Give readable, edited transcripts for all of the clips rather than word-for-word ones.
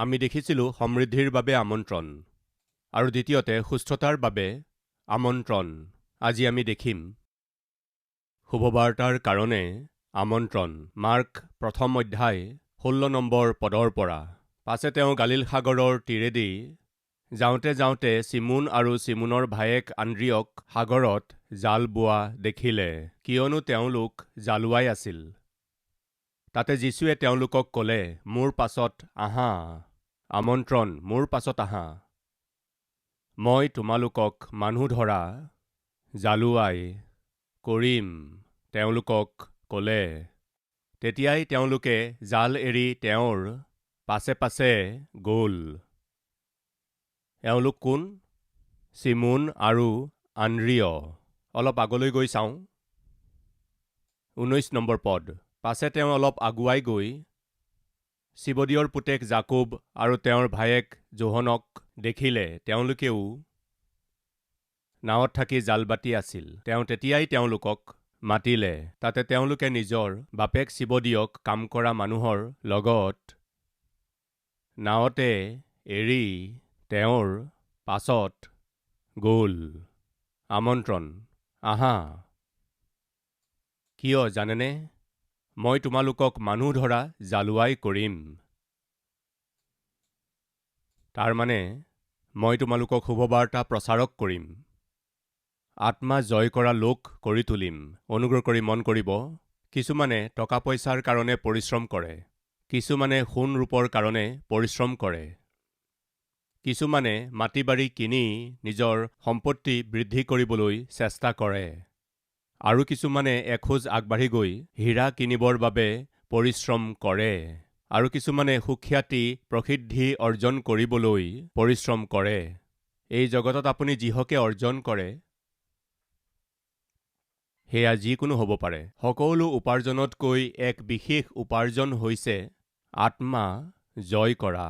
আমি দেখিছিলোঁ সমৃদ্ধিৰ বাবে আমন্ত্ৰণ আৰু দ্বিতীয়তে সুস্থতাৰ বাবে আমন্ত্ৰণ। আজি আমি দেখিম শুভবাৰ্তাৰ কাৰণে আমন্ত্ৰণ। মাৰ্ক 1 অধ্যায় 16 নম্বৰ পদৰ পৰা। পাছে তেওঁ গালিল সাগৰৰ তীৰেদি যাওঁতে যাওঁতে চিমোন আৰু চিমোনৰ ভায়েক আন্দ্ৰিয়ক সাগৰত জাল বোৱা দেখিলে, কিয়নো তেওঁলোক জালুৱাই আছিল। তাতে যীশুৱে তেওঁলোকক ক'লে, মোৰ পাছত আহা। আমন্ত্ৰণ, মোৰ পাছত আহা। মই তোমালোকক মানুহ ধৰা জালুৱাই কৰিম, তেওঁলোকক ক'লে। তেতিয়াই তেওঁলোকে জাল এৰি তেওঁৰ পাছে পাছে গ'ল। এওঁলোক কোন? চিমোন আৰু আন্দ্ৰিয়। অলপ আগলৈ গৈ চাওঁ। 19 নম্বৰ পদ। পাছে তেওঁ অলপ আগুৱাই গৈ চিবদিয়ৰ পুতেক জাকুব আৰু তেওঁৰ ভায়েক যোহনক দেখিলে, তেওঁলোকেও নাৱত থাকি জাল বাতি আছিল। তেওঁ তেতিয়াই তেওঁলোকক মাতিলে। তাতে তেওঁলোকে নিজৰ বাপেক চিবদিয়ক কাম কৰা মানুহৰ লগত নাৱতে এৰি তেওঁৰ পাছত গ'ল। আমন্ত্ৰণ, আহা। কিয় জানেনে? মই তোমালোকক মানুহ ধৰা জালুৱাই কৰিম। তাৰমানে মই তোমালোকক শুভবাৰ্তা প্ৰচাৰক কৰিম। আত্মা জয় কৰা লোক কৰি তুলিম। অনুগ্ৰহ কৰি মন কৰিব, কিছুমানে টকা পইচাৰ কাৰণে পৰিশ্ৰম কৰে, কিছুমানে সোণ ৰূপৰ কাৰণে পৰিশ্ৰম কৰে, কিছুমানে মাটি বাৰী কিনি নিজৰ সম্পত্তি বৃদ্ধি কৰিবলৈ চেষ্টা কৰে, আৰু কিছুমানে এখোজ আগবাঢ়ি গৈ হীৰা কিনিবৰ বাবে পৰিশ্ৰম কৰে, আৰু কিছুমানে সুখ্যাতি প্ৰসিদ্ধি অৰ্জন কৰিবলৈ পৰিশ্ৰম কৰে। এই জগতত আপুনি যিহকে অৰ্জন কৰে সেয়া যিকোনো হ'ব পাৰে। সকলো উপাৰ্জনতকৈ এক বিশেষ উপাৰ্জন হৈছে আত্মা জয় কৰা।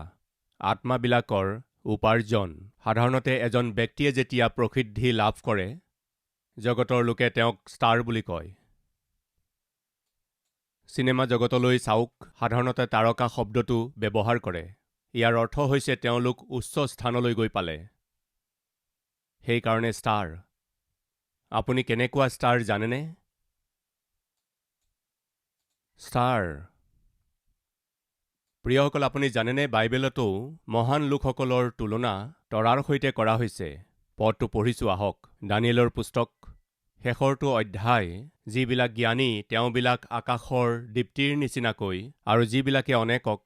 আত্মাবিলাকৰ উপাৰ্জন। সাধাৰণতে এজন ব্যক্তিয়ে যেতিয়া প্ৰসিদ্ধি লাভ কৰে, জগতৰ লোকে তেওঁক ষ্টাৰ বুলি কয়। চিনেমা জগতলৈ চাওক, সাধাৰণতে তাৰকা শব্দটো ব্যৱহাৰ কৰে। ইয়াৰ অৰ্থ হৈছে তেওঁলোক উচ্চ স্থানলৈ গৈ পালে। সেইকাৰণে ষ্টাৰ। আপুনি কেনেকুৱা ষ্টাৰ জানেনে? ষ্টাৰ। প্ৰিয়সকল, আপুনি জানেনে বাইবেলতো মহান লোকসকলৰ তুলনা তৰাৰ সৈতে কৰা হৈছে? পদটো পঢ়িছোঁ আহক। দানিয়েলৰ পুস্তক শেষৰটো অধ্যায়। যিবিলাক জ্ঞানী তেওঁবিলাক আকাশৰ দীপ্তিৰ নিচিনাকৈ, আৰু যিবিলাকে অনেকক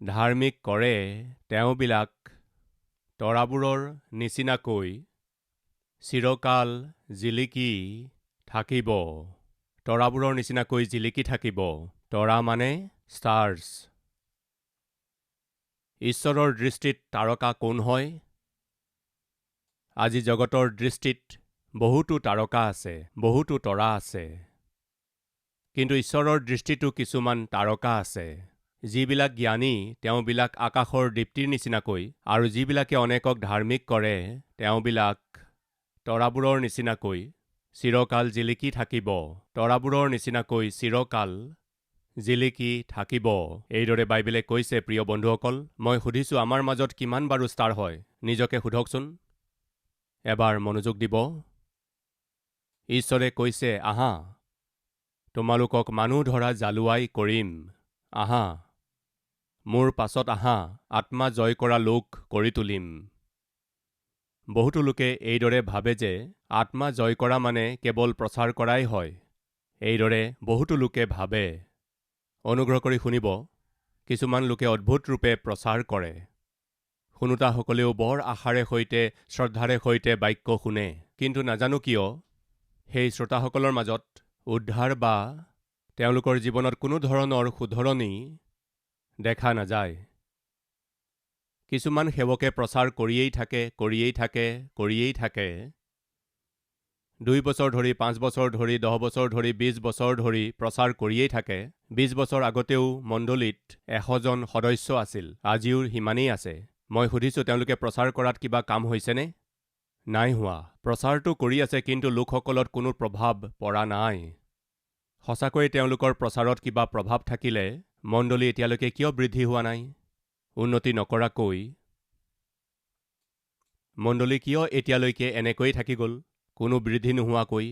ধাৰ্মিক কৰে তেওঁবিলাক তৰাবোৰৰ নিচিনাকৈ চিৰকাল জিলিকি থাকিব। তৰাবোৰৰ নিচিনাকৈ জিলিকি থাকিব। তৰা মানে ষ্টাৰ্ছ। ঈশ্বৰৰ দৃষ্টিত তাৰকা কোন হয়? আজি জগতৰ দৃষ্টিত বহুতো তাৰকা আছে, বহুতো তৰা আছে। কিন্তু ঈশ্বৰৰ দৃষ্টিতো কিছুমান তাৰকা আছে। যিবিলাক জ্ঞানী তেওঁবিলাক আকাশৰ দীপ্তিৰ নিচিনাকৈ, আৰু যিবিলাকে অনেকক ধাৰ্মিক কৰে তেওঁবিলাক তৰাবোৰৰ নিচিনাকৈ চিৰকাল জিলিকি থাকিব। তৰাবোৰৰ নিচিনাকৈ চিৰকাল জিলিকি থাকিব। এইদৰে বাইবেলে কৈছে। প্ৰিয় বন্ধুসকল, মই সুধিছোঁ, আমাৰ মাজত কিমান বাৰু ষ্টাৰ হয়? নিজকে সোধকচোন। এবাৰ মনোযোগ দিব। ঈশ্বৰে কৈছে, আহা, তোমালোকক মানুহ ধৰা জালুৱাই কৰিম। আহা, মোৰ পাছত আহা। আত্মা জয় কৰা লোক কৰি তুলিম। বহুতো লোকে এইদৰে ভাবে যে আত্মা জয় কৰা মানে কেৱল প্ৰচাৰ কৰাই হয়। এইদৰে বহুতো লোকে ভাবে। অনুগ্ৰহ কৰি শুনিব, কিছুমান লোকে অদ্ভুত ৰূপে প্ৰচাৰ কৰে। শুনোতাসকলেও বৰ আশাৰে সৈতে শ্ৰদ্ধাৰে সৈতে বাক্য শুনে। কিন্তু নাজানো কিয় সেই শ্ৰোতাসকলৰ মাজত উদ্ধাৰ বা তেওঁলোকৰ জীৱনত কোনো ধৰণৰ শুধৰণি দেখা নাযায়। কিছুমান সেৱকে প্ৰচাৰ কৰিয়েই থাকে। 2 বছৰ ধৰি, 5 বছৰ ধৰি, 10 বছৰ ধৰি, 20 বছৰ ধৰি প্ৰচাৰ কৰিয়েই থাকে। 20 বছৰ আগতেও মণ্ডলীত 100 জন সদস্য আছিল, আজিও সিমানেই আছে। মই সুধিছোঁ, তেওঁলোকে প্ৰচাৰ কৰাত কিবা কাম হৈছেনে? নাই হোৱা। প্ৰচাৰটো কৰি আছে, কিন্তু লোকসকলত কোনো প্ৰভাৱ পৰা নাই। সঁচাকৈয়ে তেওঁলোকৰ প্ৰচাৰত কিবা প্ৰভাৱ থাকিলে মণ্ডলী এতিয়ালৈকে কিয় বৃদ্ধি হোৱা নাই? উন্নতি নকৰাকৈ মণ্ডলী কিয় এতিয়ালৈকে এনেকৈ থাকি গ'ল, কোনো বৃদ্ধি নোহোৱাকৈ?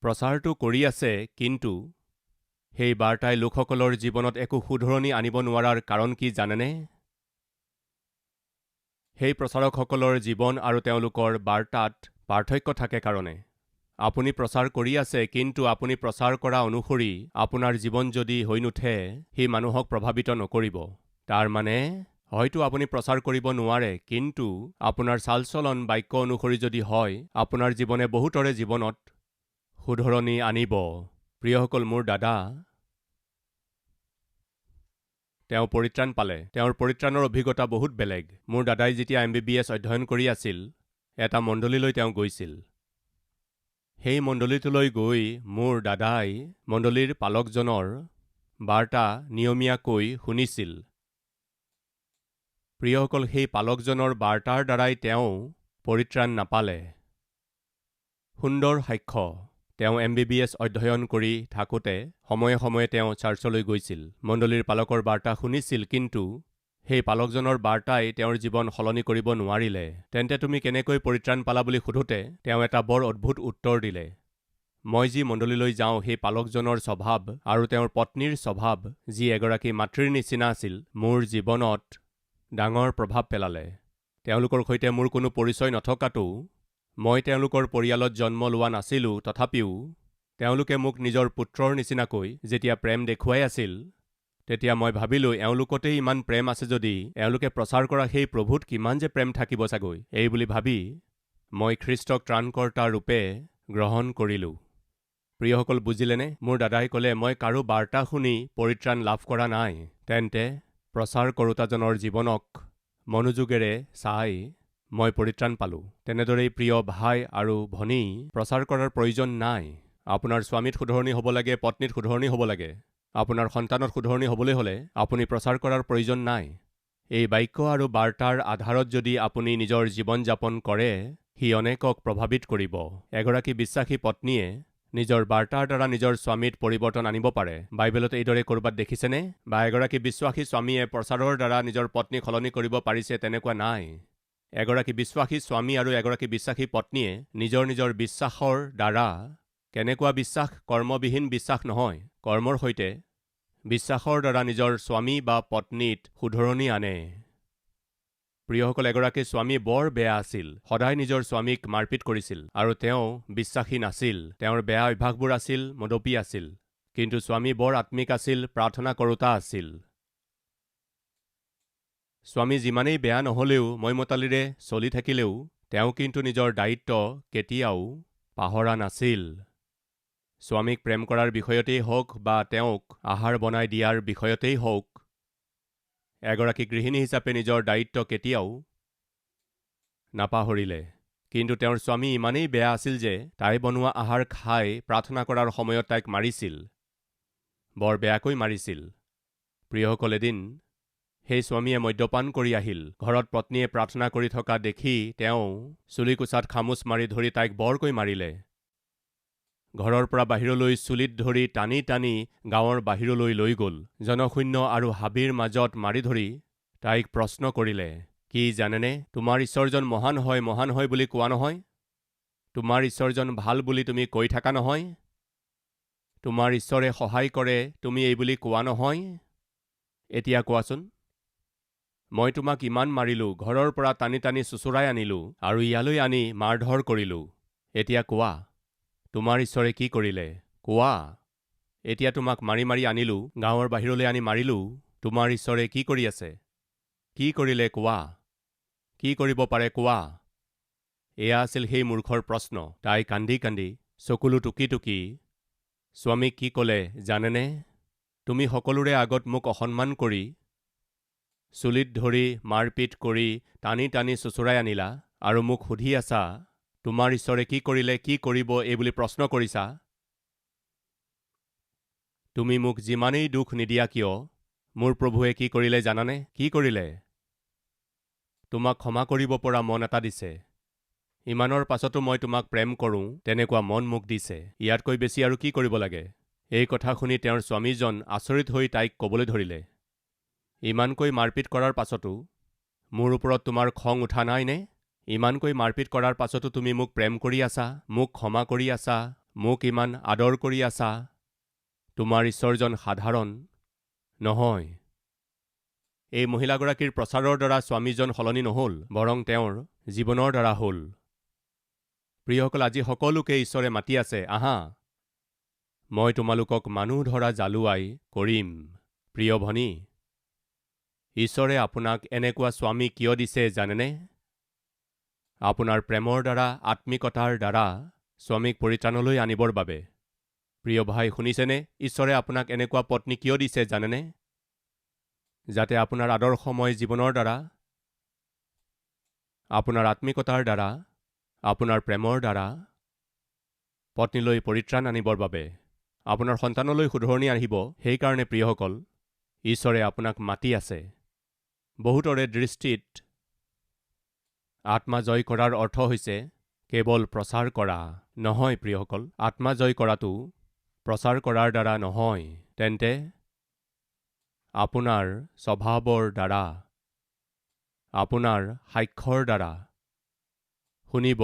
প্ৰচাৰটো কৰি আছে, কিন্তু সেই বাৰ্তাই লোকসকলৰ জীৱনত একো শুধৰণি আনিব নোৱাৰাৰ কাৰণ কি জানেনে? সেই প্ৰচাৰকসকলৰ জীৱন আৰু তেওঁলোকৰ বাৰ্তাত পাৰ্থক্য থাকে কাৰণে। আপুনি প্ৰচাৰ কৰি আছে, কিন্তু আপুনি প্ৰচাৰ কৰা অনুসৰি আপোনাৰ জীৱন যদি হৈ নুঠে, সি মানুহক প্ৰভাৱিত নকৰিব। তাৰ মানে হয়তো আপুনি প্ৰচাৰ কৰিব নোৱাৰে, কিন্তু আপোনাৰ চালচলন বাক্য অনুসৰি যদি হয়, আপোনাৰ জীৱনে বহুতৰে জীৱনত শুধৰণি আনিব। প্ৰিয়সকল, মোৰ দাদা, তেওঁ পৰিত্ৰাণ পালে। তেওঁৰ পৰিত্ৰাণৰ অভিজ্ঞতা বহুত বেলেগ। মোৰ দাদাই যেতিয়া MBBS অধ্যয়ন কৰি আছিল, এটা মণ্ডলীলৈ তেওঁ গৈছিল। সেই মণ্ডলীটোলৈ গৈ মোৰ দাদাই মণ্ডলীৰ পালকজনৰ বাৰ্তা নিয়মীয়াকৈ শুনিছিল। প্ৰিয়সকল, সেই পালকজনৰ বাৰ্তাৰ দ্বাৰাই তেওঁ পৰিত্ৰাণ নাপালে। সুন্দৰ সাক্ষ্য। তেওঁ MBBS অধ্যয়ন কৰি থাকোঁতে সময়ে সময়ে তেওঁ চাৰ্চলৈ গৈছিল, মণ্ডলীৰ পালকৰ বাৰ্তা শুনিছিল, কিন্তু সেই পালকজনৰ বাৰ্তাই তেওঁৰ জীৱন সলনি কৰিব নোৱাৰিলে। তেন্তে তুমি কেনেকৈ পৰিত্ৰাণ পালা বুলি সোধোতে তেওঁ এটা বৰ অদ্ভুত উত্তৰ দিলে। মই যি মণ্ডলীলৈ যাওঁ, সেই পালকজনৰ স্বভাৱ আৰু তেওঁৰ পত্নীৰ স্বভাৱ, যি এগৰাকী মাতৃৰ নিচিনা আছিল, মোৰ জীৱনত ডাঙৰ প্ৰভাৱ পেলালে। তেওঁলোকৰ সৈতে মোৰ কোনো পৰিচয় নথকাতো, মই তেওঁলোকৰ পৰিয়ালত জন্ম লোৱা নাছিলোঁ, তথাপিও তেওঁলোকে মোক নিজৰ পুত্ৰৰ নিচিনাকৈ যেতিয়া প্ৰেম দেখুৱাই আছিল, তেতিয়া মই ভাবিলোঁ, এওঁলোকতেই ইমান প্ৰেম আছে যদি এওঁলোকে প্ৰচাৰ কৰা সেই প্ৰভুত কিমান যে প্ৰেম থাকিব চাগৈ। এই বুলি ভাবি মই খ্ৰীষ্টক ত্ৰাণকৰ্তা ৰূপে গ্ৰহণ কৰিলোঁ। প্ৰিয়সকল, বুজিলেনে? মোৰ দাদাই ক'লে, মই কাৰো বাৰ্তা শুনি পৰিত্ৰাণ লাভ কৰা নাই। তেন্তে প্ৰচাৰ কৰোতাজনৰ জীৱনক মনোযোগেৰে চাই মই পৰিত্ৰাণ পালোঁ। তেনেদৰেই প্ৰিয় ভাই আৰু ভনী, প্ৰচাৰ কৰাৰ প্ৰয়োজন নাই। আপোনাৰ স্বামীত শুধৰণি হ'ব লাগে, পত্নীত শুধৰণি হ'ব লাগে। আপোনাৰ সন্তানত শুধৰণি হ'বলৈ হ'লে আপুনি প্ৰচাৰ কৰাৰ প্ৰয়োজন নাই। এই বাক্য আৰু বাৰ্তাৰ আধাৰত যদি আপুনি নিজৰ জীৱন যাপন কৰে, সি অনেকক প্ৰভাৱিত কৰিব। এগৰাকী বিশ্বাসী পত্নীয়ে নিজৰ বাৰ্তাৰ দ্বাৰা নিজৰ স্বামীত পৰিৱৰ্তন আনিব পাৰে। বাইবেলত এইদৰে ক'ৰবাত দেখিছেনে? বা এগৰাকী বিশ্বাসী স্বামীয়ে প্ৰচাৰৰ দ্বাৰা নিজৰ পত্নীক সলনি কৰিব পাৰিছে? তেনেকুৱা নাই। এগৰাকী বিশ্বাসী স্বামী আৰু এগৰাকী বিশ্বাসী পত্নীয়ে নিজৰ নিজৰ বিশ্বাসৰ দ্বাৰা, কেনেকুৱা বিশ্বাস? কৰ্মবিহীন বিশ্বাস নহয়, কৰ্মৰ সৈতে বিশ্বাসৰ দ্বাৰা নিজৰ স্বামী বা পত্নীত শুধৰণি আনে। প্ৰিয়সকল, এগৰাকী স্বামী বৰ বেয়া আছিল। সদায় নিজৰ স্বামীক মাৰপিট কৰিছিল আৰু তেওঁ বিশ্বাসী নাছিল। তেওঁৰ বেয়া অভ্যাসবোৰ আছিল, মদপী আছিল। কিন্তু স্বামী বৰ আত্মিক আছিল, প্ৰাৰ্থনা কৰোতা আছিল। স্বামী যিমানেই বেয়া নহ'লেও, মইমতালিৰে চলি থাকিলেও, তেওঁ কিন্তু নিজৰ দায়িত্ব কেতিয়াও পাহৰা নাছিল। স্বামীক প্ৰেম কৰাৰ বিষয়তেই হওক বা তেওঁক আহাৰ বনাই দিয়াৰ বিষয়তেই হওক, এগৰাকী গৃহিণী হিচাপে নিজৰ দায়িত্ব কেতিয়াও নাপাহৰিলে। কিন্তু তেওঁৰ স্বামী ইমানেই বেয়া আছিল যে তাই বনোৱা আহাৰ খাই প্ৰাৰ্থনা কৰাৰ সময়ত তাইক মাৰিছিল, বৰ বেয়াকৈ মাৰিছিল। প্ৰিয়সকল, এদিন সেই স্বামীয়ে মদ্যপান কৰি আহিল। ঘৰত পত্নীয়ে প্ৰাৰ্থনা কৰি থকা দেখি তেওঁ চুলিকোছাত খামোচ মাৰি ধৰি তাইক বৰকৈ মাৰিলে। ঘৰৰ পৰা বাহিৰলৈ চুলিত ধৰি টানি টানি গাঁৱৰ বাহিৰলৈ লৈ গ'ল। জনশূন্য আৰু হাবিৰ মাজত মাৰি ধৰি তাইক প্ৰশ্ন কৰিলে, কি জানেনে? তোমাৰ ঈশ্বৰজন মহান হয় বুলি কোৱা নহয়? তোমাৰ ঈশ্বৰজন ভাল বুলি তুমি কৈ থাকা নহয়? তোমাৰ ঈশ্বৰে সহায় কৰে তুমি এই বুলি কোৱা নহয়? এতিয়া কোৱাচোন, মই তোমাক ইমান মাৰিলোঁ, ঘৰৰ পৰা টানি টানি চোঁচৰাই আনিলোঁ আৰু ইয়ালৈ আনি মাৰধৰ কৰিলোঁ। এতিয়া কোৱা, তোমাৰ ঈশ্বৰে কি কৰিলে? কোৱা। এতিয়া তোমাক মাৰি মাৰি আনিলোঁ, গাঁৱৰ বাহিৰলৈ আনি মাৰিলোঁ, তোমাৰ ঈশ্বৰে কি কৰি আছে? কি কৰিলে কোৱা? কি কৰিব পাৰে কোৱা? এয়া আছিল সেই মূৰ্খৰ প্ৰশ্ন। তাই কান্দি কান্দি, চকুলো টুকি টুকি স্বামীক কি ক'লে জানেনে? তুমি সকলোৰে আগত মোক অসন্মান কৰি, চুলিত ধৰি মাৰপিট কৰি টানি টানি চোঁচৰাই আনিলা আৰু মোক সুধি আছা, তোমাৰ ঈশ্বৰে কি কৰিলে, কি কৰিব এই বুলি প্ৰশ্ন কৰিছা? তুমি মোক যিমানেই দুখ নিদিয়া কিয়, মোৰ প্ৰভুৱে কি কৰিলে জানানে? কি কৰিলে? তোমাক ক্ষমা কৰিব পৰা মন এটা দিছে। ইমানৰ পাছতো মই তোমাক প্ৰেম কৰোঁ, তেনেকুৱা মন মোক দিছে। ইয়াতকৈ বেছি আৰু কি কৰিব লাগে? এই কথা শুনি তেওঁৰ স্বামীজন আচৰিত হৈ তাইক ক'বলৈ ধৰিলে, ইমানকৈ মাৰপিট কৰাৰ পাছতো মোৰ ওপৰত তোমাৰ খং উঠা নাইনে? ইমানকৈ মাৰপিট কৰাৰ পাছতো তুমি মোক প্ৰেম কৰি আছা, মোক ক্ষমা কৰি আছা, মোক ইমান আদৰ কৰি আছা। তোমাৰ ঈশ্বৰজন সাধাৰণ নহয়। এই মহিলাগৰাকীৰ প্ৰচাৰৰ দ্বাৰা স্বামীজন সলনি নহ'ল, বৰং তেওঁৰ জীৱনৰ দ্বাৰা হ'ল। প্ৰিয়সকল, আজি সকলোকে ঈশ্বৰে মাতি আছে, আহা, মই তোমালোকক মানুহ ধৰা জালুৱাই কৰিম। প্ৰিয় ভনী, ঈশ্বৰে আপোনাক এনেকুৱা স্বামী কিয় দিছে জানেনে? আপোনাৰ প্ৰেমৰ দ্বাৰা, আত্মিকতাৰ দ্বাৰা স্বামীক পৰিত্ৰাণলৈ আনিবৰ বাবে। প্ৰিয় ভাই, শুনিছেনে? ঈশ্বৰে আপোনাক এনেকুৱা পত্নী কিয় দিছে জানেনে? যাতে আপোনাৰ আদৰ্শময় জীৱনৰ দ্বাৰা, আপোনাৰ আত্মিকতাৰ দ্বাৰা, আপোনাৰ প্ৰেমৰ দ্বাৰা পত্নীলৈ পৰিত্ৰাণ আনিবৰ বাবে, আপোনাৰ সন্তানলৈ শুধৰণি আহিব। সেইকাৰণে প্ৰিয়সকল, ঈশ্বৰে আপোনাক মাতি আছে। বহুতৰে দৃষ্টিত আত্মা জয় কৰাৰ অৰ্থ হৈছে কেৱল প্ৰচাৰ কৰা। নহয় প্ৰিয়সকল, আত্মা জয় কৰাটো প্ৰচাৰ কৰাৰ দ্বাৰা নহয়, তেন্তে আপোনাৰ স্বভাৱৰ দ্বাৰা, আপোনাৰ সাক্ষ্যৰ দ্বাৰা। শুনিব,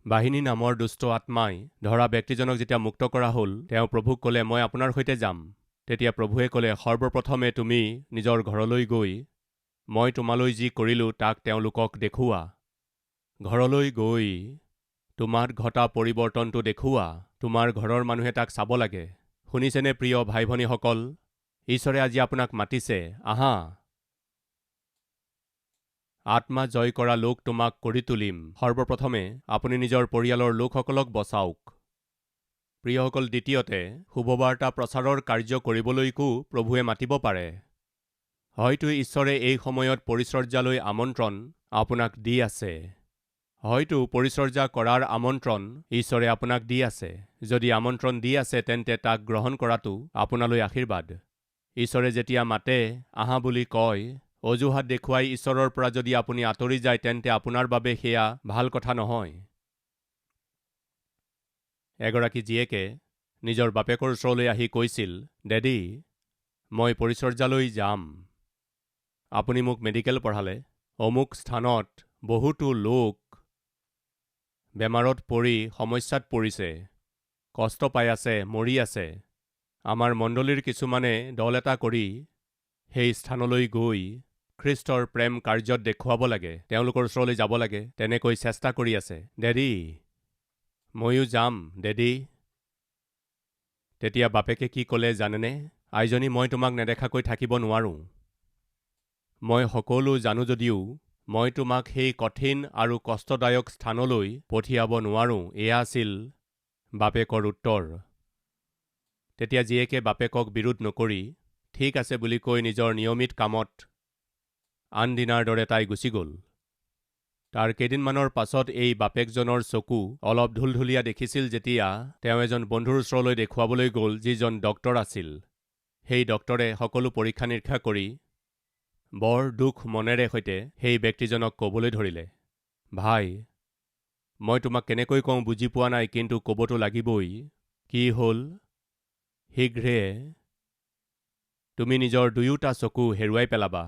বাহিনী নামৰ দুষ্ট আত্মাই ধৰা ব্যক্তিজনক যেতিয়া মুক্ত কৰা হ'ল, তেওঁ প্ৰভুক ক'লে, মই আপোনাৰ সৈতে যাম। তেতিয়া প্ৰভুৱে ক'লে, সৰ্বপ্ৰথমে তুমি নিজৰ ঘৰলৈ গৈ মই তোমালৈ যি কৰিলোঁ তাক তেওঁলোকক দেখুওৱা। ঘৰলৈ গৈ তোমাত ঘটা পৰিৱৰ্তনটো দেখুওৱা। তোমাৰ ঘৰৰ মানুহে তাক চাব লাগে। শুনিছেনে প্ৰিয় ভাই ভনীসকল? ঈশ্বৰে আজি আপোনাক মাতিছে, আহা, আত্মা জয় কৰা লোক তোমাক কৰি তুলিম। সৰ্বপ্ৰথমে আপুনি নিজৰ পৰিয়ালৰ লোকসকলক বচাওক। প্ৰিয়সকল, দ্বিতীয়তে শুভবাৰ্তা প্ৰচাৰৰ কাৰ্য কৰিবলৈকো প্ৰভুৱে মাতিব পাৰে। হয়তো ঈশ্বৰে এই সময়ত পৰিচৰ্যালৈ আমন্ত্ৰণ আপোনাক দি আছে। হয়তো পৰিচৰ্যা কৰাৰ আমন্ত্ৰণ ঈশ্বৰে আপোনাক দি আছে। যদি আমন্ত্ৰণ দি আছে, তেন্তে তাক গ্ৰহণ কৰাটো আপোনালৈ আশীৰ্বাদ। ঈশ্বৰে যেতিয়া মাতে, আহা বুলি কয়, অজুহাত দেখুৱাই ঈশ্বৰৰ পৰা যদি আপুনি আঁতৰি যায়, তেন্তে আপোনাৰ বাবে সেয়া ভাল কথা নহয়। এগৰাকী জীয়েকে নিজৰ বাপেকৰ ওচৰলৈ আহি কৈছিল, ডেডি, মই পৰিচৰ্যালৈ যাম। আপুনি মোক মেডিকেল পঢ়ালে। অমুক স্থানত বহুতো লোক বেমাৰত পৰি সমস্যাত পৰিছে, কষ্ট পাই আছে, মৰি আছে। আমাৰ মণ্ডলীৰ কিছুমানে দল এটা কৰি সেই স্থানলৈ গৈ খ্ৰীষ্টৰ প্ৰেম কাৰ্যত দেখুৱাব লাগে, তেওঁলোকৰ ওচৰলৈ যাব লাগে, তেনেকৈ চেষ্টা কৰি আছে। ডেডি, ময়ো যাম ডেডি। তেতিয়া বাপেকে কি ক'লে জানেনে? আইজনী, মই তোমাক নেদেখাকৈ থাকিব নোৱাৰোঁ। মই সকলো জানো যদিও মই তোমাক সেই কঠিন আৰু কষ্টদায়ক স্থানলৈ পঠিয়াব নোৱাৰোঁ। এয়া আছিল বাপেকৰ উত্তৰ। তেতিয়া জীয়েকে বাপেকক বিৰোধ নকৰি ঠিক আছে বুলি কৈ নিজৰ নিয়মিত কামত আনদিনাৰ দৰে তাই গুচি গ'ল। তাৰ কেইদিনমানৰ পাছত এই বাপেকজনৰ চকু অলপ ঢুলঢুলীয়া দেখিছিল যেতিয়া তেওঁ এজন বন্ধুৰ ওচৰলৈ দেখুৱাবলৈ গ'ল, যিজন ডক্তৰ আছিল। সেই ডক্তৰে সকলো পৰীক্ষা নিৰীক্ষা কৰি বৰ দুখ মনেৰে সৈতে সেই ব্যক্তিজনক ক'বলৈ ধৰিলে, ভাই, মই তোমাক কেনেকৈ কওঁ বুজি পোৱা নাই, কিন্তু ক'বতো লাগিবই। কি হ'ল? শীঘ্ৰে তুমি নিজৰ দুয়োটা চকু হেৰুৱাই পেলাবা।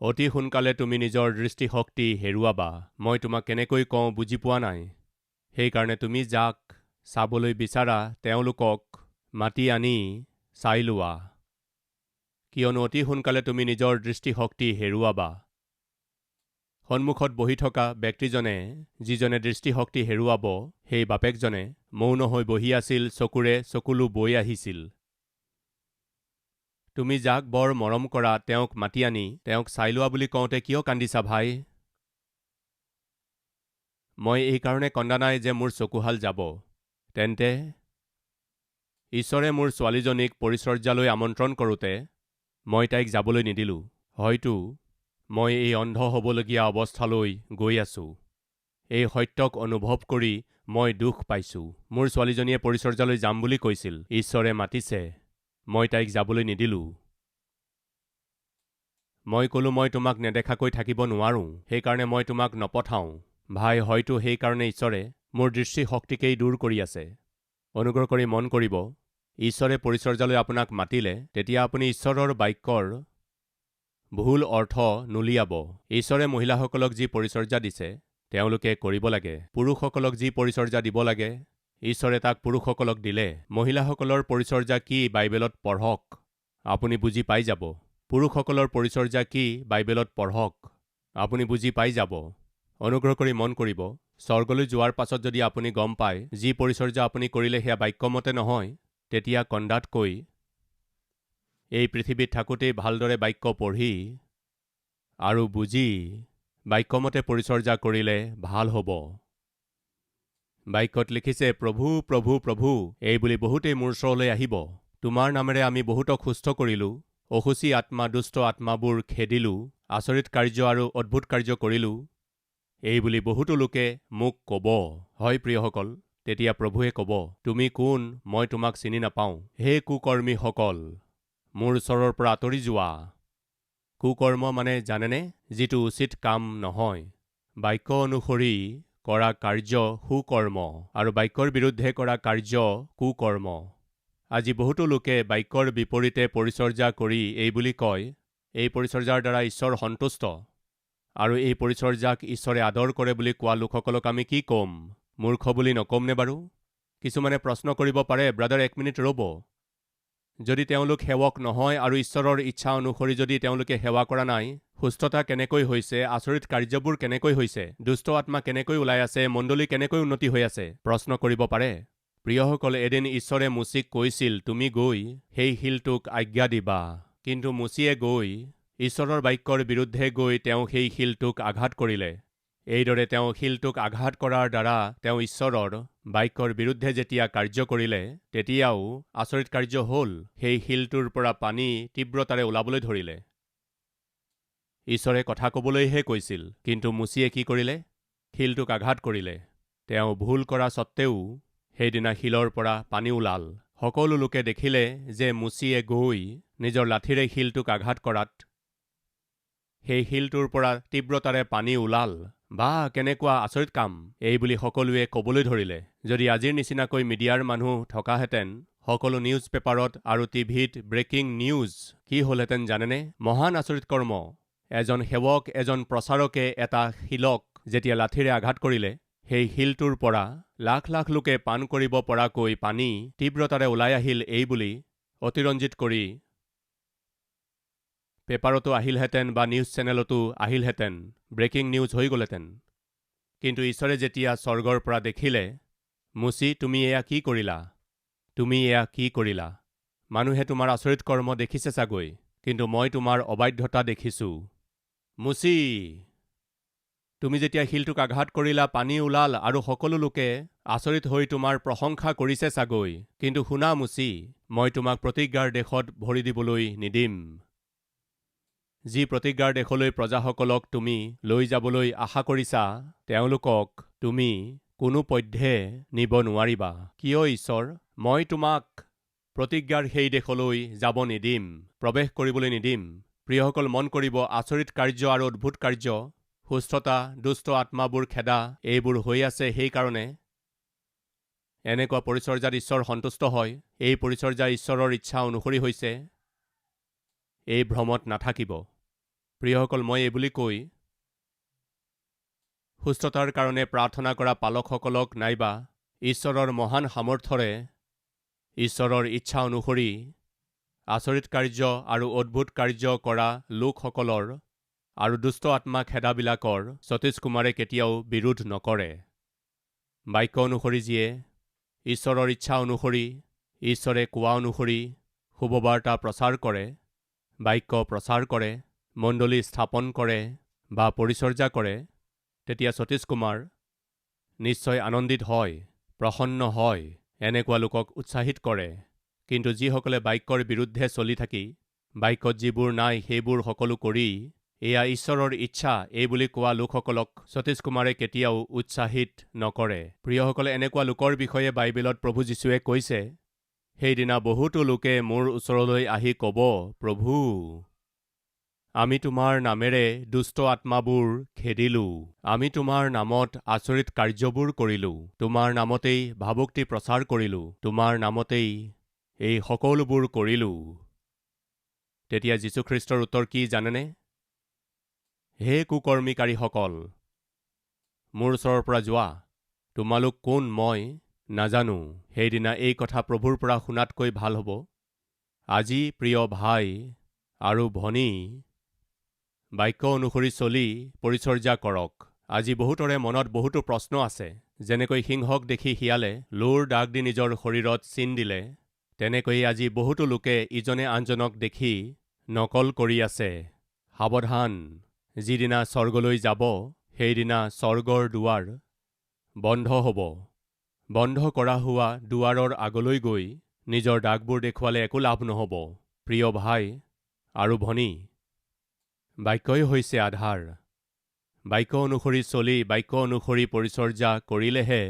অতি সোনকালে তুমি নিজৰ দৃষ্টিশক্তি হেৰুৱাবা। মই তোমাক কেনেকৈ কওঁ বুজি পোৱা নাই। সেইকাৰণে তুমি যাক চাবলৈ বিচাৰা তেওঁলোকক মাতি আনি চাই লোৱা, কিয়নো অতি সোনকালে তুমি নিজৰ দৃষ্টিশক্তি হেৰুৱাবা। সন্মুখত বহি থকা ব্যক্তিজনে, যিজনে দৃষ্টিশক্তি হেৰুৱাব, সেই বাপেকজনে মৌন হৈ বহি আছিল, চকুৰে চকুলো বৈ আহিছিল। তুমি যাক বৰ মৰম কৰা তেওঁক মাতি আনি তেওঁক চাই লোৱা বুলি কওঁতে কিয় কান্দিছা ভাই? মই এই কাৰণে কন্দা নাই যে মোৰ চকুহাল যাব। তেন্তে ঈশ্বৰে মোৰ ছোৱালীজনীক পৰিচৰ্যালৈ আমন্ত্ৰণ কৰোঁতে মই তাইক যাবলৈ নিদিলোঁ। হয়তো মই এই অন্ধ হ'বলগীয়া অৱস্থালৈ গৈ আছোঁ। এই সত্যক অনুভৱ কৰি মই দুখ পাইছোঁ। মোৰ ছোৱালীজনীয়ে পৰিচৰ্যালৈ যাম বুলি কৈছিল। ঈশ্বৰে মাতিছে, মই তাইক যাবলৈ নিদিলোঁ। মই ক'লো, মই তোমাক নেদেখাকৈ থাকিব নোৱাৰোঁ, সেইকাৰণে মই তোমাক নপঠাওঁ। ভাই, হয়তো সেইকাৰণে ঈশ্বৰে মোৰ দৃষ্টিশক্তিকেই দূৰ কৰি আছে। অনুগ্ৰহ কৰি মন কৰিব, ঈশ্বৰে পৰিচৰ্যালৈ আপোনাক মাতিলে, তেতিয়া আপুনি ঈশ্বৰৰ বাক্যৰ ভুল অৰ্থ নুলিয়াব। ঈশ্বৰে মহিলাসকলক যি পৰিচৰ্যা দিছে তেওঁলোকে কৰিব লাগে। পুৰুষসকলক যি পৰিচৰ্যা দিব লাগে ঈশ্বৰে তাক পুৰুষসকলক দিলে। মহিলাসকলৰ পৰিচৰ্যা কি বাইবেলত পঢ়ক, আপুনি বুজি পাই যাব। পুৰুষসকলৰ পৰিচৰ্যা কি বাইবেলত পঢ়ক, আপুনি বুজি পাই যাব। অনুগ্ৰহ কৰি মন কৰিব, স্বৰ্গলৈ যোৱাৰ পাছত যদি আপুনি গম পায় যি পৰিচৰ্যা আপুনি কৰিলে সেয়া বাক্যমতে নহয়, তেতিয়া কন্দাতকৈ এই পৃথিৱীত থাকোঁতেই ভালদৰে বাক্য পঢ়ি আৰু বুজি বাক্যমতে পৰিচৰ্যা কৰিলে ভাল হ'ব। বাক্যত লিখিছে, প্ৰভু প্ৰভু প্ৰভু এই বুলি বহুতেই মোৰ ওচৰলৈ আহিব। তোমাৰ নামেৰে আমি বহুতক সুস্থ কৰিলোঁ, অসুচী আত্মা দুষ্ট আত্মাবোৰ খেদিলোঁ, আচৰিত কাৰ্য আৰু অদ্ভুত কাৰ্য কৰিলোঁ, এই বুলি বহুতো লোকে মোক ক'ব। হয় প্ৰিয়সকল, তেতিয়া প্ৰভুৱে ক'ব, তুমি কোন, মই তোমাক চিনি নাপাওঁ। হে কুকৰ্মীসকল, মোৰ ওচৰৰ পৰা আঁতৰি যোৱা। কুকৰ্ম মানে জানেনে? যিটো উচিত কাম নহয়। বাক্য অনুসৰি কৰা কাৰ্য সুকৰ্ম আৰু বাক্যৰ বিৰুদ্ধে কৰা কাৰ্য কুকৰ্ম। আজি বহুতো লোকে বাক্যৰ বিপৰীতে পৰিচৰ্যা কৰি এই বুলি কয়, এই পৰিচৰ্যাৰ দ্বাৰা ঈশ্বৰ সন্তুষ্ট আৰু এই পৰিচৰ্যাক ঈশ্বৰে আদৰ কৰে বুলি কোৱা লোকসকলক আমি কি ক'ম? মূৰ্খ বুলি নকমনে বাৰু? কিছুমানে প্ৰশ্ন কৰিব পাৰে, ব্ৰাদাৰ এক মিনিট ৰ'ব, যদি তেওঁলোক সেৱক নহয় আৰু ঈশ্বৰৰ ইচ্ছা অনুসৰি যদি তেওঁলোকে সেৱা কৰা নাই, সুস্থতা কেনেকৈ হৈছে, আচৰিত কাৰ্যবোৰ কেনেকৈ হৈছে, দুষ্ট আত্মা কেনেকৈ ওলাই আছে, মণ্ডলী কেনেকৈ উন্নতি হৈ আছে? প্ৰশ্ন কৰিব পাৰে। প্ৰিয়সকল, এদিন ঈশ্বৰে মুচিক কৈছিল, তুমি গৈ সেই শিলটোক আজ্ঞা দিবা। কিন্তু মুচিয়ে গৈ ঈশ্বৰৰ বাক্যৰ বিৰুদ্ধে গৈ তেওঁ সেই শিলটোক আঘাত কৰিলে। এইদৰে তেওঁ শিলটোক আঘাত কৰাৰ দ্বাৰা তেওঁ ঈশ্বৰৰ বাক্যৰ বিৰুদ্ধে যেতিয়া কাৰ্য কৰিলে, তেতিয়াও আচৰিত কাৰ্য হ'ল, সেই শিলটোৰ পৰা পানী তীব্ৰতাৰে ওলাবলৈ ধৰিলে। ঈশ্বৰে কথা ক'বলৈহে কৈছিল, কিন্তু মুচিয়ে কি কৰিলে? শিলটোক আঘাত কৰিলে। তেওঁ ভুল কৰা সত্ত্বেও সেইদিনা শিলৰ পৰা পানী ওলাল। সকলো লোকে দেখিলে যে মুচিয়ে গৈ নিজৰ লাঠিৰে শিলটোক আঘাত কৰাত সেই শিলটোৰ পৰা তীব্ৰতাৰে পানী ওলাল। বা কেনেকুৱা আচৰিত কাম, এই বুলি সকলোৱে ক'বলৈ ধৰিলে। যদি আজিৰ নিচিনাকৈ মিডিয়াৰ মানুহ থকাহেঁতেন, সকলো নিউজ পেপাৰত আৰু টিভিত ব্ৰেকিং নিউজ কি হ'লহেঁতেন জানেনে? মহান আচৰিত কৰ্ম। এজন সেৱক, এজন প্ৰচাৰকে এটা শিলক যেতিয়া লাঠিৰে আঘাত কৰিলে, সেই শিলটোৰ পৰা লাখ লাখ লোকে পান কৰিব পৰাকৈ পানী তীব্ৰতাৰে ওলাই আহিল, এই বুলি অতিৰঞ্জিত কৰি পেপাৰতো আহিলহেঁতেন বা নিউজ চেনেলতো আহিলহেঁতেন, ব্ৰেকিং নিউজ হৈ গ'লহেঁতেন। কিন্তু ঈশ্বৰে যেতিয়া স্বৰ্গৰ পৰা দেখিলে, মুচি তুমি এয়া কি কৰিলা, তুমি এয়া কি কৰিলা? মানুহে তোমাৰ আচৰিত কৰ্ম দেখিছে চাগৈ, কিন্তু মই তোমাৰ অবাধ্যতা দেখিছোঁ। মুচি, তুমি যেতিয়া শিলটোক আঘাত কৰিলা, পানী ওলাল আৰু সকলো লোকে আচৰিত হৈ তোমাৰ প্ৰশংসা কৰিছে চাগৈ, কিন্তু শুনা মুচি, মই তোমাক প্ৰতিজ্ঞাৰ দেশত ভৰি দিবলৈ নিদিম। যি প্ৰতিজ্ঞাৰ দেশলৈ প্ৰজাসকলক তুমি লৈ যাবলৈ আশা কৰিছা, তেওঁলোকক তুমি কোনোপধ্যে নিব নোৱাৰিবা। কিয় ঈশ্বৰ? মই তোমাক প্ৰতিজ্ঞাৰ সেই দেশলৈ যাব নিদিম, প্ৰৱেশ কৰিবলৈ নিদিম। প্ৰিয়সকল, মন কৰিব, আচৰিত কাৰ্য আৰু অদ্ভুত কাৰ্য, সুস্থতা, দুষ্ট আত্মাবোৰ খেদা, এইবোৰ হৈ আছে সেইকাৰণে এনেকুৱা পৰিচৰ্যাত ঈশ্বৰ সন্তুষ্ট হয়। এই পৰিচৰ্যা ঈশ্বৰৰ ইচ্ছা অনুসৰি হৈছে, এই ভ্ৰমত নাথাকিব। প্ৰিয়সকল, মই এইবুলি কৈ সুস্থতাৰ কাৰণে প্ৰাৰ্থনা কৰা পালকসকলক নাইবা ঈশ্বৰৰ মহান সামৰ্থৰে ঈশ্বৰৰ ইচ্ছা অনুসৰি আচৰিত কাৰ্য আৰু অদ্ভুত কাৰ্য কৰা লোকসকলৰ আৰু দুষ্ট আত্মা খেদাবিলাকৰ সতীশ কুমাৰে কেতিয়াও বিৰোধ নকৰে। বাক্য অনুসৰি যিয়ে ঈশ্বৰৰ ইচ্ছা অনুসৰি, ঈশ্বৰে কোৱা অনুসৰি শুভবাৰ্তা প্ৰচাৰ কৰে, বাক্য প্ৰচাৰ কৰে, মণ্ডলী স্থাপন কৰে বা পৰিচৰ্যা কৰে, তেতিয়া সতীশ কুমাৰ নিশ্চয় আনন্দিত হয়, প্ৰসন্ন হয়, এনেকুৱা লোকক উৎসাহিত কৰে। কিন্তু যিসকলে বাক্যৰ বিৰুদ্ধে চলি থাকি বাক্যত যিবোৰ নাই সেইবোৰ সকলো কৰি এয়া ঈশ্বৰৰ ইচ্ছা এই বুলি কোৱা লোকসকলক সতীশ কুমাৰে কেতিয়াও উৎসাহিত নকৰে। প্ৰিয়সকলে, এনেকুৱা লোকৰ বিষয়ে বাইবেলত প্ৰভু যীশুৱে কৈছে, সেইদিনা বহুতো লোকে মোৰ ওচৰলৈ আহি ক'ব, প্ৰভু, আমি তোমাৰ নামেৰে দুষ্ট আত্মাবোৰ খেদিলোঁ, আমি তোমাৰ নামত আচৰিত কাৰ্যবোৰ কৰিলোঁ, তোমাৰ নামতেই ভাবুক্তি প্ৰচাৰ কৰিলোঁ, তোমাৰ নামতেই এই সকলোবোৰ কৰিলোঁ। তেতিয়া যীশুখ্ৰীষ্টৰ উত্তৰ কি জানেনে? হে কুকৰ্মীকাৰীসকল, মোৰ ওচৰৰ পৰা যোৱা, তোমালোক কোন মই নাজানো। সেইদিনা এই কথা প্ৰভুৰ পৰা শুনাতকৈ ভাল হ'ব। আজি প্ৰিয় ভাই আৰু ভনী, বাক্য অনুসৰি চলি পৰিচৰ্যা কৰক। আজি বহুতৰে মনত বহুতো প্ৰশ্ন আছে। যেনেকৈ সিংহক দেখি শিয়ালে লোৰ দাগ দি নিজৰ শৰীৰত চিন দিলে, তেনেকৈ আজি বহুতো লোকে ইজনে আনজনক দেখি নকল কৰি আছে। সাৱধান, যিদিনা স্বৰ্গলৈ যাব, সেইদিনা স্বৰ্গৰ দুৱাৰ বন্ধ হ'ব। বন্ধ কৰা হোৱা দুৱাৰৰ আগলৈ গৈ নিজৰ দাগবোৰ দেখুৱালে একো লাভ নহ'ব। প্ৰিয় ভাই আৰু ভনী, বাক্যই হৈছে আধাৰ। বাক্য অনুসৰি চলি বাক্য অনুসৰি পৰিচৰ্যা কৰিলেহে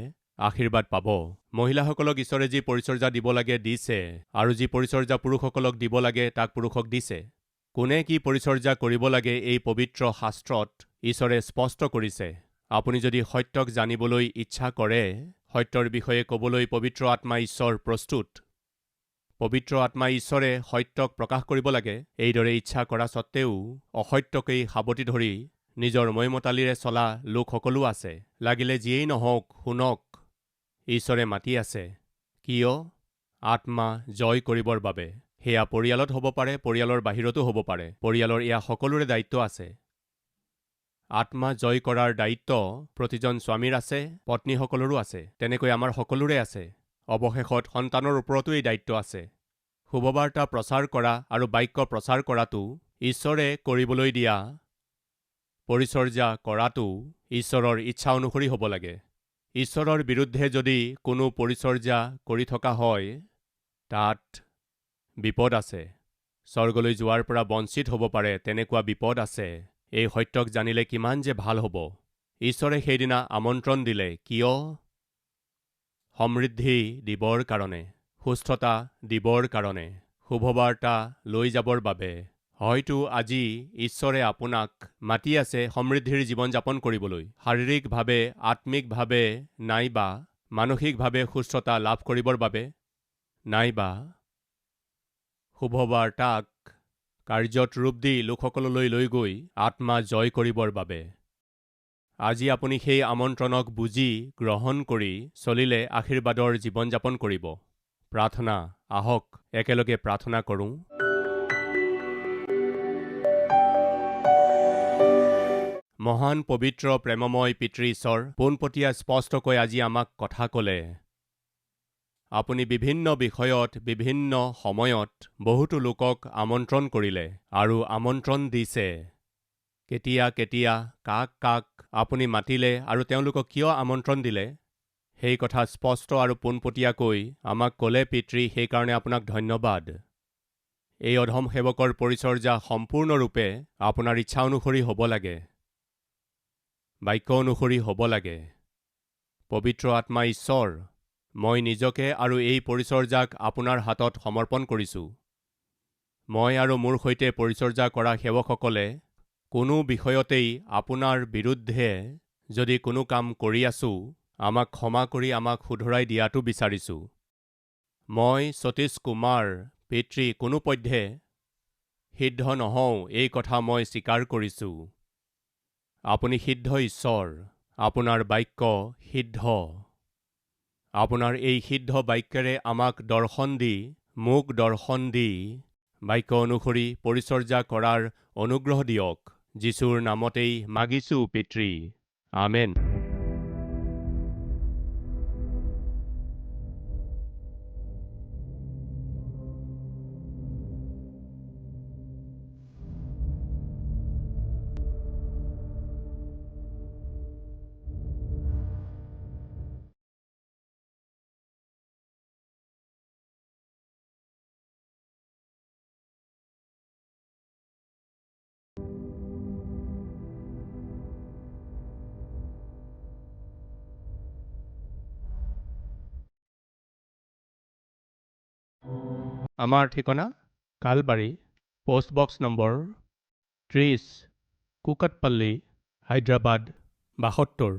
আশীৰ্বাদ পাব। মহিলাসকলক ঈশ্বৰে যি পৰিচৰ্যা দিব লাগে দিছে, আৰু যি পৰিচৰ্যা পুৰুষসকলক দিব লাগে তাক পুৰুষক দিছে। কোনে কি পৰিচৰ্যা কৰিব লাগে এই পবিত্ৰ শাস্ত্ৰত ঈশ্বৰে স্পষ্ট কৰিছে। আপুনি যদি সত্যক জানিবলৈ ইচ্ছা কৰে, সত্যৰ বিষয়ে ক'বলৈ পবিত্ৰ আত্মা ঈশ্বৰ প্ৰস্তুত। পবিত্ৰ আত্মা ঈশ্বৰে সত্যক প্ৰকাশ কৰিব লাগে। এইদৰে ইচ্ছা কৰা সত্ত্বেও অসত্যকেই সাৱটি ধৰি নিজৰ মৈমতালিৰে চলা লোকসকলো আছে। লাগিলে যিয়েই নহওক শুনক, ঈশ্বৰে মাতি আছে। কিয়? আত্মা জয় কৰিবৰ বাবে। সেয়া পৰিয়ালত হ'ব পাৰে, পৰিয়ালৰ বাহিৰতো হ'ব পাৰে। পৰিয়ালৰ এয়া সকলোৰে দায়িত্ব আছে। আত্মা জয় কৰাৰ দায়িত্ব প্ৰতিজন স্বামীৰ আছে, পত্নীসকলৰো আছে। তেনেকৈ আমাৰ সকলোৰে আছে। অৱশেষত সন্তানৰ ওপৰতো এই দায়িত্ব আছে। শুভবাৰ্তা প্ৰচাৰ কৰা আৰু বাক্য প্ৰচাৰ কৰাটো ঈশ্বৰে কৰিবলৈ দিয়া, পৰিচৰ্যা কৰাটো ঈশ্বৰৰ ইচ্ছা অনুসৰি হ'ব লাগে। ঈশ্বৰৰ বিৰুদ্ধে যদি কোনো পৰিচৰ্যা কৰি থকা হয়, তাত বিপদ আছে। স্বৰ্গলৈ যোৱাৰ পৰা বঞ্চিত হ'ব পাৰে, তেনেকুৱা বিপদ আছে। এই সত্যক জানিলে কিমান যে ভাল হ'ব। ঈশ্বৰে সেইদিনা আমন্ত্ৰণ দিলে। কিয়? সমৃদ্ধি দিবৰ কাৰণে, সুস্থতা দিবৰ কাৰণে, শুভবাৰ্তা লৈ যাবৰ বাবে। হয়তো আজি ঈশ্বৰে আপোনাক মাতি আছে সমৃদ্ধিৰ জীৱন যাপন কৰিবলৈ, শাৰীৰিকভাৱে, আত্মিকভাৱে, নাইবা মানসিকভাৱে সুস্থতা লাভ কৰিবৰ বাবে, নাইবা শুভবাৰ্তাক কাৰ্যত ৰূপ দি লোকসকললৈ লৈ গৈ আত্মা জয় কৰিবৰ বাবে। আজি আপুনি সেই আমন্ত্ৰণক বুজি গ্ৰহণ কৰি চলিলে আশীৰ্বাদৰ জীৱন যাপন কৰিব। প্ৰাৰ্থনা, আহক একেলগে প্ৰাৰ্থনা কৰোঁ। মহান পবিত্ৰ প্ৰেমময় পিতৃ ঈশ্বৰ, পোনপটীয়া স্পষ্টকৈ আজি আমাক কথা ক'লে। আপুনি বিভিন্ন বিষয়ত বিভিন্ন সময়ত বহুতো লোকক আমন্ত্ৰণ কৰিলে আৰু আমন্ত্ৰণ দিছে। কেতিয়া কেতিয়া কাক কাক আপুনি মাতিলে আৰু তেওঁলোকক কিয় আমন্ত্ৰণ দিলে, সেই কথা স্পষ্ট আৰু পোনপটীয়াকৈ আমাক ক'লে পিতৃ। সেইকাৰণে আপোনাক ধন্যবাদ। এই অধম সেৱকৰ পৰিচৰ্যা সম্পূৰ্ণৰূপে আপোনাৰ ইচ্ছা অনুসৰি হ'ব লাগে, বাক্য অনুসৰি হ'ব লাগে। পবিত্ৰ আত্মা ঈশ্বৰ, মই নিজকে আৰু এই পৰিচৰ্যাক আপোনাৰ হাতত সমৰ্পণ কৰিছোঁ। মই আৰু মোৰ সৈতে পৰিচৰ্যা কৰা সেৱকসকলে কোনো বিষয়তেই আপোনাৰ বিৰুদ্ধে যদি কোনো কাম কৰি আছোঁ, আমাক ক্ষমা কৰি আমাক শুধৰাই দিয়াটো বিচাৰিছোঁ। মই সতীশ কুমাৰ পিতৃ কোনোপধ্যে সিদ্ধ নহওঁ, এই কথা মই স্বীকাৰ কৰিছোঁ। আপুনি সিদ্ধ ঈশ্বৰ, আপোনাৰ বাক্য সিদ্ধ। আপোনাৰ এই সিদ্ধ বাক্যেৰে আমাক দৰ্শন দি, মোক দৰ্শন দি, বাক্য অনুসৰি পৰিচৰ্যা কৰাৰ অনুগ্ৰহ দিয়ক। যীশুৰ নামতেই মাগিছোঁ পিতৃ, আমেন। আমাৰ ঠিকনা কালবাৰী, পোষ্টবক্স নম্বৰ 30, কুকাটপল্লী, হায়দৰাবাদ 72।